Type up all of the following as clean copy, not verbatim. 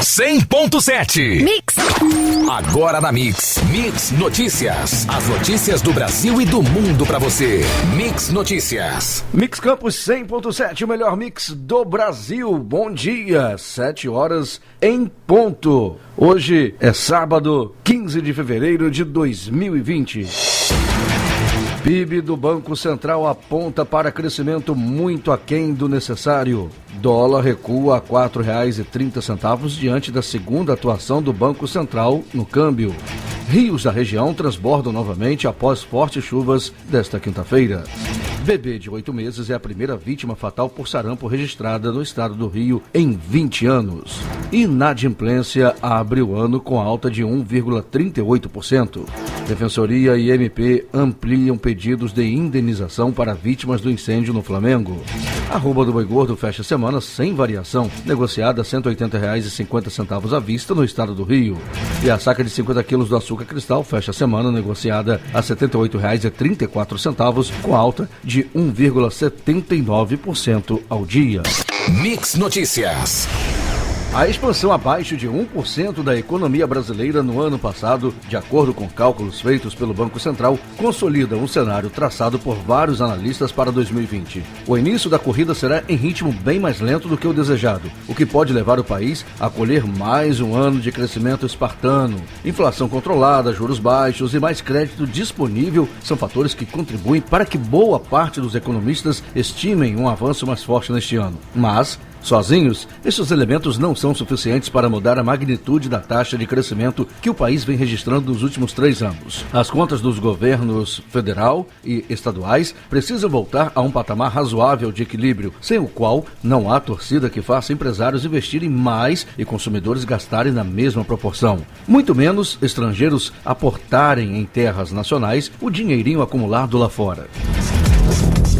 100.7. Mix. Agora na Mix. Mix Notícias. As notícias do Brasil e do mundo pra você. Mix Notícias. Mix Campos 100.7, o melhor mix do Brasil. Bom dia, 7 horas em ponto. Hoje é sábado, 15 de fevereiro de 2020. PIB do Banco Central aponta para crescimento muito aquém do necessário. Dólar recua a R$ 4,30 diante da segunda atuação do Banco Central no câmbio. Rios da região transbordam novamente após fortes chuvas desta quinta-feira. Bebê de 8 meses é a primeira vítima fatal por sarampo registrada no estado do Rio em 20 anos. Inadimplência abre o ano com alta de 1,38%. Defensoria e MP ampliam pedidos de indenização para vítimas do incêndio no Flamengo. Arroba do boi gordo fecha a semana sem variação, negociada a R$ 180,50 à vista no estado do Rio. E a saca de 50 quilos do açúcar cristal fecha a semana negociada a R$ 78,34, com alta de 1,79% ao dia. Mix Notícias. A expansão abaixo de 1% da economia brasileira no ano passado, de acordo com cálculos feitos pelo Banco Central, consolida um cenário traçado por vários analistas para 2020. O início da corrida será em ritmo bem mais lento do que o desejado, o que pode levar o país a colher mais um ano de crescimento espartano. Inflação controlada, juros baixos e mais crédito disponível são fatores que contribuem para que boa parte dos economistas estimem um avanço mais forte neste ano. Mas, sozinhos, esses elementos não são suficientes para mudar a magnitude da taxa de crescimento que o país vem registrando nos últimos 3 anos. As contas dos governos federal e estaduais precisam voltar a um patamar razoável de equilíbrio, sem o qual não há torcida que faça empresários investirem mais e consumidores gastarem na mesma proporção. Muito menos estrangeiros aportarem em terras nacionais o dinheirinho acumulado lá fora.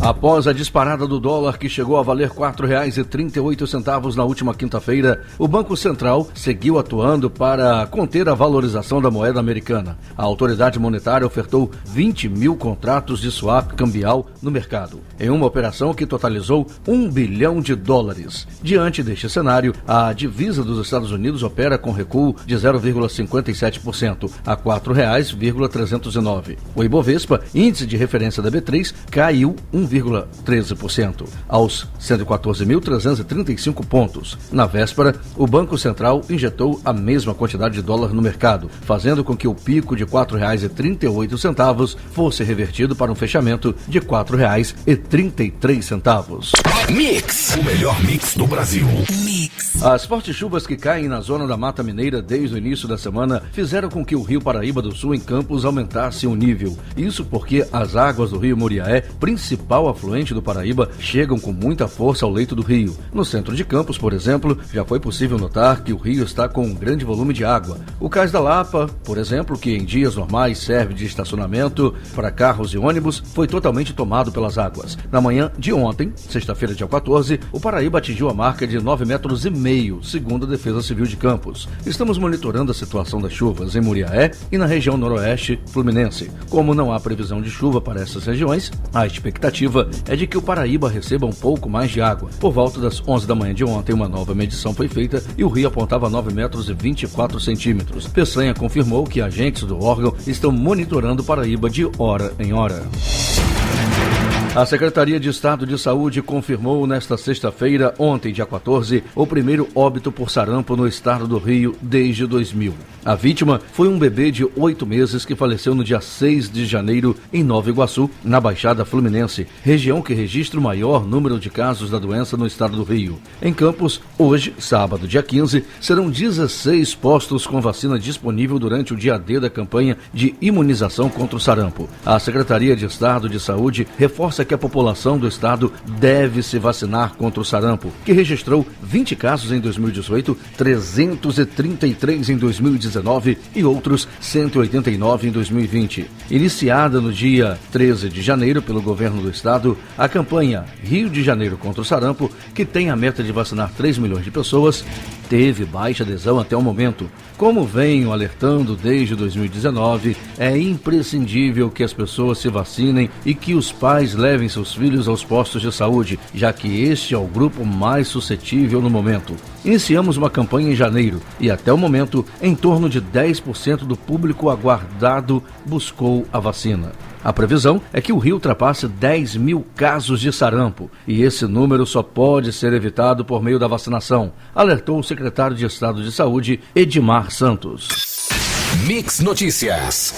Após a disparada do dólar, que chegou a valer R$ 4,38 na última quinta-feira, o Banco Central seguiu atuando para conter a valorização da moeda americana. A autoridade monetária ofertou 20 mil contratos de swap cambial no mercado, em uma operação que totalizou $1 bilhão. Diante deste cenário, a divisa dos Estados Unidos opera com recuo de 0,57% a R$ 4,309. O Ibovespa, índice de referência da B3, caiu 1,13%, aos 114.335 pontos. Na véspera, o Banco Central injetou a mesma quantidade de dólar no mercado, fazendo com que o pico de R$ 4,38 fosse revertido para um fechamento de R$ 4,33. Mix, o melhor mix do Brasil. Mix. As fortes chuvas que caem na zona da Mata Mineira desde o início da semana fizeram com que o Rio Paraíba do Sul, em Campos, aumentasse o nível. Isso porque as águas do rio Muriaé, principal afluente do Paraíba, chegam com muita força ao leito do rio. No centro de Campos, por exemplo, já foi possível notar que o rio está com um grande volume de água. O Cais da Lapa, por exemplo, que em dias normais serve de estacionamento para carros e ônibus, foi totalmente tomado pelas águas. Na manhã de ontem, sexta-feira, dia 14, o Paraíba atingiu a marca de 9,5 metros, segundo a Defesa Civil de Campos. Estamos monitorando a situação das chuvas em Muriaé e na região noroeste fluminense. Como não há previsão de chuva para essas regiões, a expectativa é de que o Paraíba receba um pouco mais de água. Por volta das 11 da manhã de ontem, uma nova medição foi feita e o rio apontava 9,24 metros. Peçanha confirmou que agentes do órgão estão monitorando o Paraíba de hora em hora. A Secretaria de Estado de Saúde confirmou nesta sexta-feira, ontem, dia 14, o primeiro óbito por sarampo no estado do Rio desde 2000. A vítima foi um bebê de 8 meses que faleceu no dia 6 de janeiro em Nova Iguaçu, na Baixada Fluminense, região que registra o maior número de casos da doença no estado do Rio. Em Campos, hoje, sábado, dia 15, serão 16 postos com vacina disponível durante o dia D da campanha de imunização contra o sarampo. A Secretaria de Estado de Saúde reforça que a população do estado deve se vacinar contra o sarampo, que registrou 20 casos em 2018, 333 em 2019 e outros 189 em 2020. Iniciada no dia 13 de janeiro pelo governo do estado, a campanha Rio de Janeiro contra o sarampo, que tem a meta de vacinar 3 milhões de pessoas, teve baixa adesão até o momento, Como venho alertando desde 2019, é imprescindível que as pessoas se vacinem e que os pais levem seus filhos aos postos de saúde, já que este é o grupo mais suscetível no momento. Iniciamos uma campanha em janeiro e até o momento, em torno de 10% do público aguardado buscou a vacina. A previsão é que o Rio ultrapasse 10 mil casos de sarampo e esse número só pode ser evitado por meio da vacinação, alertou o secretário de Estado de Saúde, Edmar Santos. Mix Notícias.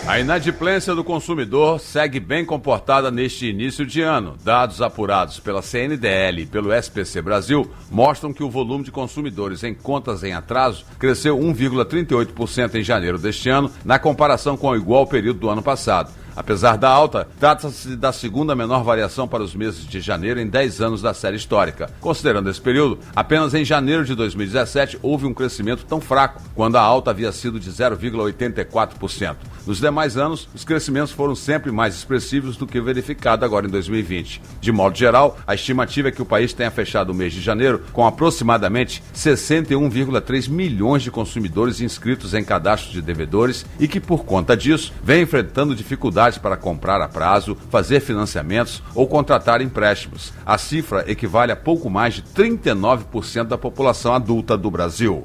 A inadimplência do consumidor segue bem comportada neste início de ano. Dados apurados pela CNDL e pelo SPC Brasil mostram que o volume de consumidores em contas em atraso cresceu 1,38% em janeiro deste ano, na comparação com o igual período do ano passado. Apesar da alta, trata-se da segunda menor variação para os meses de janeiro em 10 anos da série histórica. Considerando esse período, apenas em janeiro de 2017 houve um crescimento tão fraco, quando a alta havia sido de 0,84%. Nos demais anos, os crescimentos foram sempre mais expressivos do que verificado agora em 2020. De modo geral, a estimativa é que o país tenha fechado o mês de janeiro com aproximadamente 61,3 milhões de consumidores inscritos em cadastros de devedores e que, por conta disso, vem enfrentando dificuldades para comprar a prazo, fazer financiamentos ou contratar empréstimos. A cifra equivale a pouco mais de 39% da população adulta do Brasil.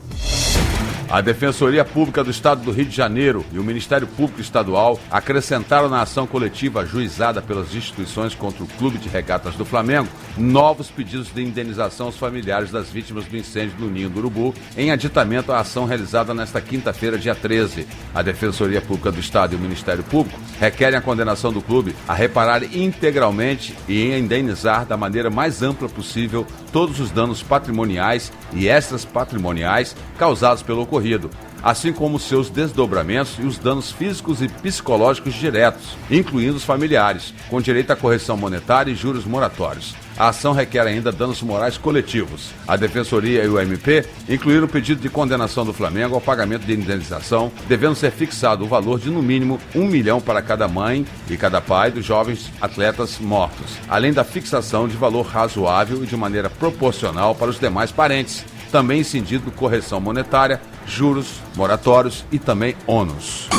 A Defensoria Pública do Estado do Rio de Janeiro e o Ministério Público Estadual acrescentaram na ação coletiva ajuizada pelas instituições contra o Clube de Regatas do Flamengo novos pedidos de indenização aos familiares das vítimas do incêndio do Ninho do Urubu, em aditamento à ação realizada nesta quinta-feira, dia 13. A Defensoria Pública do Estado e o Ministério Público requerem a condenação do clube a reparar integralmente e indenizar da maneira mais ampla possível todos os danos patrimoniais e extras patrimoniais causados pelo ocorrido, assim como seus desdobramentos e os danos físicos e psicológicos diretos, incluindo os familiares, com direito à correção monetária e juros moratórios. A ação requer ainda danos morais coletivos. A Defensoria e o MP incluíram o pedido de condenação do Flamengo ao pagamento de indenização, devendo ser fixado o valor de no mínimo R$1 milhão para cada mãe e cada pai dos jovens atletas mortos, além da fixação de valor razoável e de maneira proporcional para os demais parentes, também incidindo correção monetária, juros, moratórios e também ônus.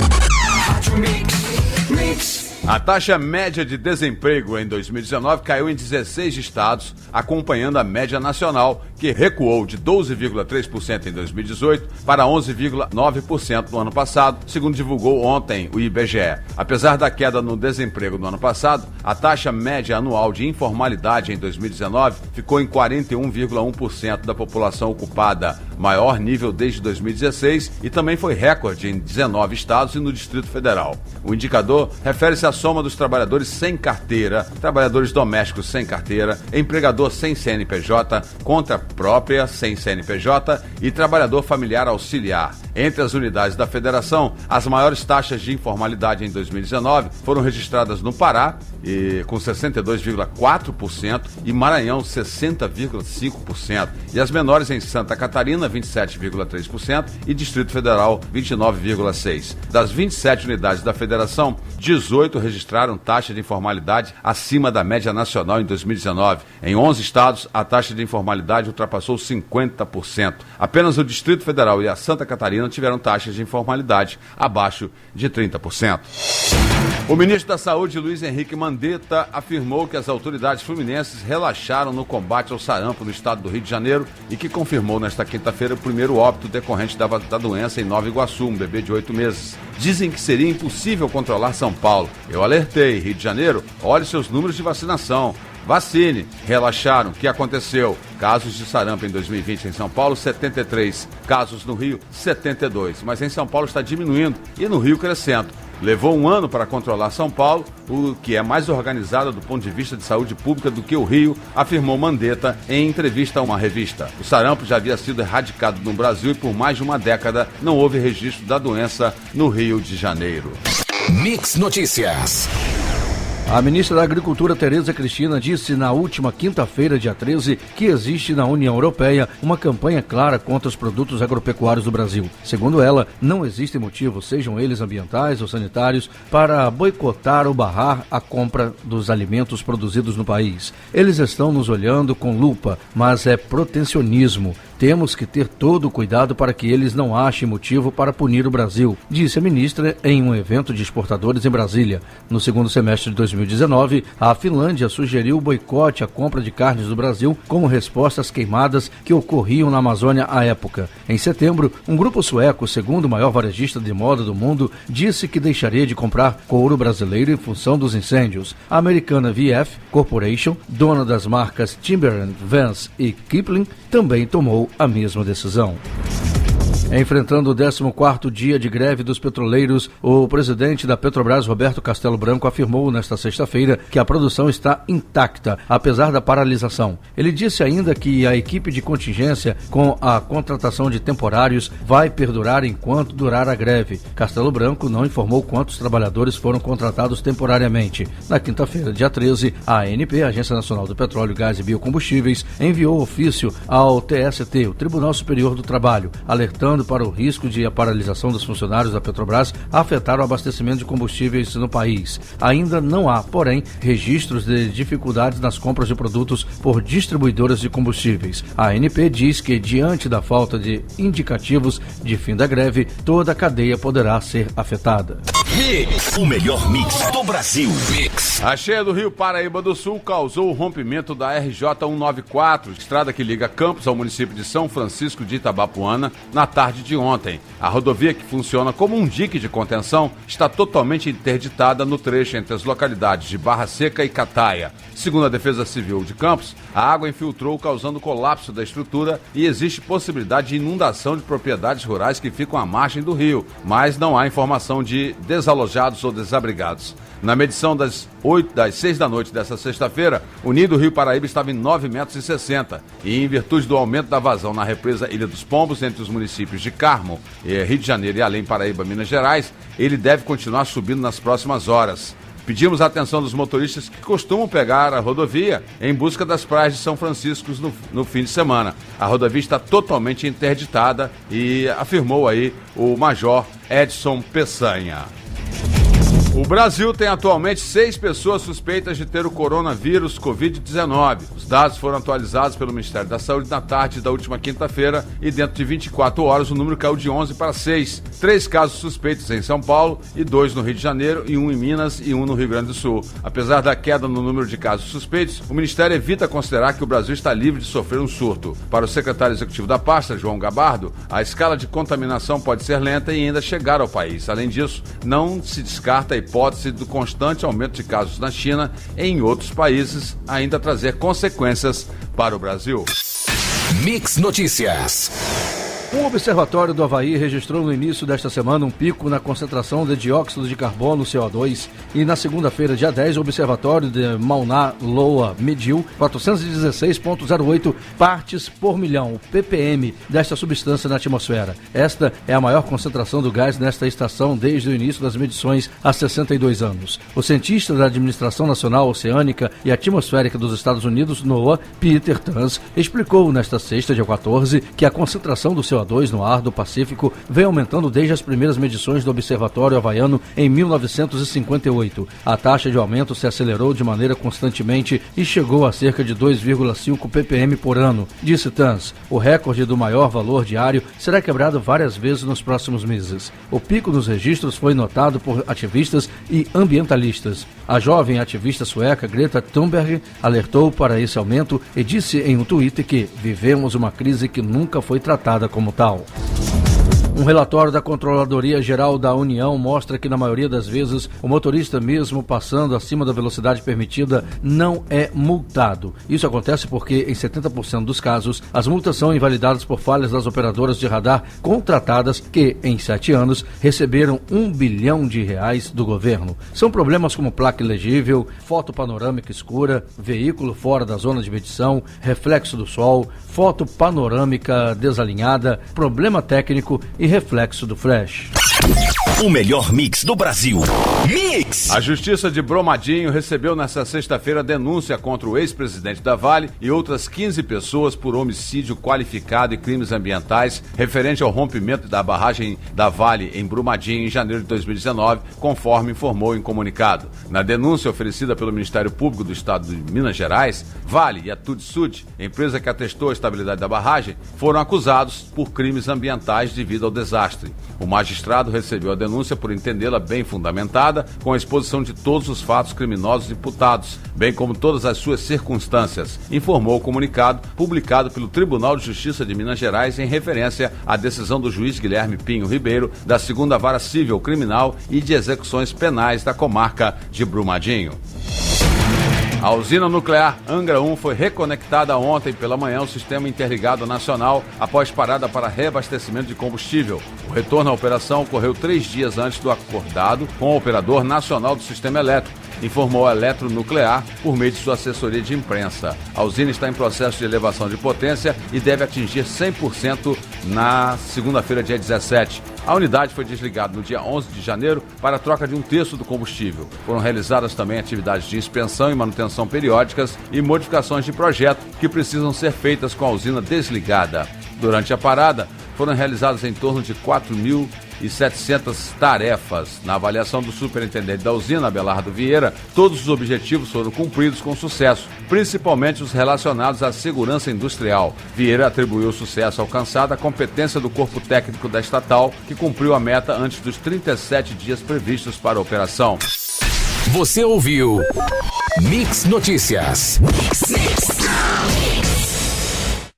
A taxa média de desemprego em 2019 caiu em 16 estados, acompanhando a média nacional, que recuou de 12,3% em 2018 para 11,9% no ano passado, segundo divulgou ontem o IBGE. Apesar da queda no desemprego no ano passado, a taxa média anual de informalidade em 2019 ficou em 41,1% da população ocupada, maior nível desde 2016, e também foi recorde em 19 estados e no Distrito Federal. O indicador refere-se à soma dos trabalhadores sem carteira, trabalhadores domésticos sem carteira, empregador sem CNPJ, conta própria sem CNPJ e trabalhador familiar auxiliar. Entre as unidades da federação, as maiores taxas de informalidade em 2019 foram registradas no Pará, com 62,4%, e Maranhão, 60,5%, e as menores em Santa Catarina, 27,3%, e Distrito Federal, 29,6%. Das 27 unidades da federação, 18 registraram taxa de informalidade acima da média nacional em 2019. Em 11 estados, a taxa de informalidade ultrapassou 50%. Apenas o Distrito Federal e a Santa Catarina tiveram taxas de informalidade abaixo de 30%. O ministro da Saúde, Luiz Henrique Mandetta, afirmou que as autoridades fluminenses relaxaram no combate ao sarampo no estado do Rio de Janeiro e que confirmou nesta quinta-feira o primeiro óbito decorrente da doença em Nova Iguaçu, um bebê de 8 meses. Dizem que seria impossível controlar São Paulo. Eu alertei, Rio de Janeiro, olhe seus números de vacinação. Vacine. Relaxaram. O que aconteceu? Casos de sarampo em 2020 em São Paulo, 73. Casos no Rio, 72. Mas em São Paulo está diminuindo e no Rio crescendo. Levou um ano para controlar São Paulo, o que é mais organizada do ponto de vista de saúde pública do que o Rio, afirmou Mandetta em entrevista a uma revista. O sarampo já havia sido erradicado no Brasil e por mais de uma década não houve registro da doença no Rio de Janeiro. Mix Notícias. A ministra da Agricultura, Tereza Cristina, disse na última quinta-feira, dia 13, que existe na União Europeia uma campanha clara contra os produtos agropecuários do Brasil. Segundo ela, não existem motivos, sejam eles ambientais ou sanitários, para boicotar ou barrar a compra dos alimentos produzidos no país. Eles estão nos olhando com lupa, mas é protecionismo. Temos que ter todo o cuidado para que eles não achem motivo para punir o Brasil, disse a ministra em um evento de exportadores em Brasília. No segundo semestre de 2019, a Finlândia sugeriu o boicote à compra de carnes do Brasil como resposta às queimadas que ocorriam na Amazônia à época. Em setembro, um grupo sueco, segundo maior varejista de moda do mundo, disse que deixaria de comprar couro brasileiro em função dos incêndios. A americana VF Corporation, dona das marcas Timberland, Vans e Kipling, também tomou a mesma decisão. Enfrentando o 14º dia de greve dos petroleiros, o presidente da Petrobras, Roberto Castelo Branco, afirmou nesta sexta-feira que a produção está intacta, apesar da paralisação. Ele disse ainda que a equipe de contingência com a contratação de temporários vai perdurar enquanto durar a greve. Castelo Branco não informou quantos trabalhadores foram contratados temporariamente. Na quinta-feira, dia 13, a ANP, Agência Nacional do Petróleo, Gás e Biocombustíveis, enviou ofício ao TST, o Tribunal Superior do Trabalho, alertando para o risco de a paralisação dos funcionários da Petrobras afetar o abastecimento de combustíveis no país. Ainda não há, porém, registros de dificuldades nas compras de produtos por distribuidoras de combustíveis. A ANP diz que, diante da falta de indicativos de fim da greve, toda a cadeia poderá ser afetada. Mix, o melhor mix do Brasil. Mix. A cheia do Rio Paraíba do Sul causou o rompimento da RJ 194, estrada que liga Campos ao município de São Francisco de Itabapuana, na tarde de ontem. A rodovia, que funciona como um dique de contenção, está totalmente interditada no trecho entre as localidades de Barra Seca e Cataia. Segundo a Defesa Civil de Campos, a água infiltrou, causando colapso da estrutura, e existe possibilidade de inundação de propriedades rurais que ficam à margem do rio, mas não há informação de desalojados ou desabrigados. Na medição das 6 da noite desta sexta-feira, o nível do Rio Paraíba estava em 9,60 metros e, em virtude do aumento da vazão na represa Ilha dos Pombos, entre os municípios de Carmo, Rio de Janeiro e Além Paraíba, Minas Gerais, ele deve continuar subindo nas próximas horas. Pedimos a atenção dos motoristas que costumam pegar a rodovia em busca das praias de São Francisco no fim de semana. A rodovia está totalmente interditada, e afirmou aí o Major Edson Peçanha. O Brasil tem atualmente 6 pessoas suspeitas de ter o coronavírus Covid-19. Os dados foram atualizados pelo Ministério da Saúde na tarde da última quinta-feira e dentro de 24 horas o número caiu de 11 para 6. 3 casos suspeitos em São Paulo e 2 no Rio de Janeiro, e 1 em Minas e 1 no Rio Grande do Sul. Apesar da queda no número de casos suspeitos, o Ministério evita considerar que o Brasil está livre de sofrer um surto. Para o secretário executivo da pasta, João Gabardo, a escala de contaminação pode ser lenta e ainda chegar ao país. Além disso, não se descarta a hipótese do constante aumento de casos na China e em outros países ainda trazer consequências para o Brasil. Mix Notícias. Um observatório do Havaí registrou no início desta semana um pico na concentração de dióxido de carbono, CO2, e na segunda-feira, dia 10, o observatório de Mauna Loa mediu 416,08 partes por milhão, ppm, desta substância na atmosfera. Esta é a maior concentração do gás nesta estação desde o início das medições há 62 anos. O cientista da Administração Nacional Oceânica e Atmosférica dos Estados Unidos, NOAA, Peter Tans, explicou nesta sexta, dia 14, que a concentração do CO2 no ar do Pacífico vem aumentando desde as primeiras medições do Observatório Havaiano em 1958. A taxa de aumento se acelerou de maneira constantemente e chegou a cerca de 2,5 ppm por ano, disse Tans. O recorde do maior valor diário será quebrado várias vezes nos próximos meses. O pico nos registros foi notado por ativistas e ambientalistas. A jovem ativista sueca Greta Thunberg alertou para esse aumento e disse em um Twitter que vivemos uma crise que nunca foi tratada como tal. Um relatório da Controladoria Geral da União mostra que, na maioria das vezes, o motorista, mesmo passando acima da velocidade permitida, não é multado. Isso acontece porque, em 70% dos casos, as multas são invalidadas por falhas das operadoras de radar contratadas que, em 7 anos, receberam R$1 bilhão do governo. São problemas como placa ilegível, foto panorâmica escura, veículo fora da zona de medição, reflexo do sol, foto panorâmica desalinhada, problema técnico e reflexo do flash. O melhor mix do Brasil. Mix! A Justiça de Brumadinho recebeu nesta sexta-feira denúncia contra o ex-presidente da Vale e outras 15 pessoas por homicídio qualificado e crimes ambientais referente ao rompimento da barragem da Vale em Brumadinho em janeiro de 2019, conforme informou em comunicado. Na denúncia oferecida pelo Ministério Público do Estado de Minas Gerais, Vale e a Tudsud, empresa que atestou a estabilidade da barragem, foram acusados por crimes ambientais devido ao desastre. O magistrado recebeu a denúncia por entendê-la bem fundamentada, com a exposição de todos os fatos criminosos imputados, bem como todas as suas circunstâncias, informou o comunicado publicado pelo Tribunal de Justiça de Minas Gerais em referência à decisão do juiz Guilherme Pinho Ribeiro, da 2ª Vara Civil Criminal e de Execuções Penais da comarca de Brumadinho. A usina nuclear Angra 1 foi reconectada ontem pela manhã ao Sistema Interligado Nacional após parada para reabastecimento de combustível. O retorno à operação ocorreu 3 dias antes do acordado com o Operador Nacional do Sistema Elétrico, informou a Eletronuclear por meio de sua assessoria de imprensa. A usina está em processo de elevação de potência e deve atingir 100% na segunda-feira, dia 17. A unidade foi desligada no dia 11 de janeiro para a troca de 1/3 do combustível. Foram realizadas também atividades de inspeção e manutenção periódicas e modificações de projeto que precisam ser feitas com a usina desligada. Durante a parada, foram realizadas em torno de 4.700 tarefas. Na avaliação do superintendente da usina, Abelardo Vieira, todos os objetivos foram cumpridos com sucesso, principalmente os relacionados à segurança industrial. Vieira atribuiu o sucesso alcançado à competência do corpo técnico da estatal, que cumpriu a meta antes dos 37 dias previstos para a operação. Você ouviu Mix Notícias.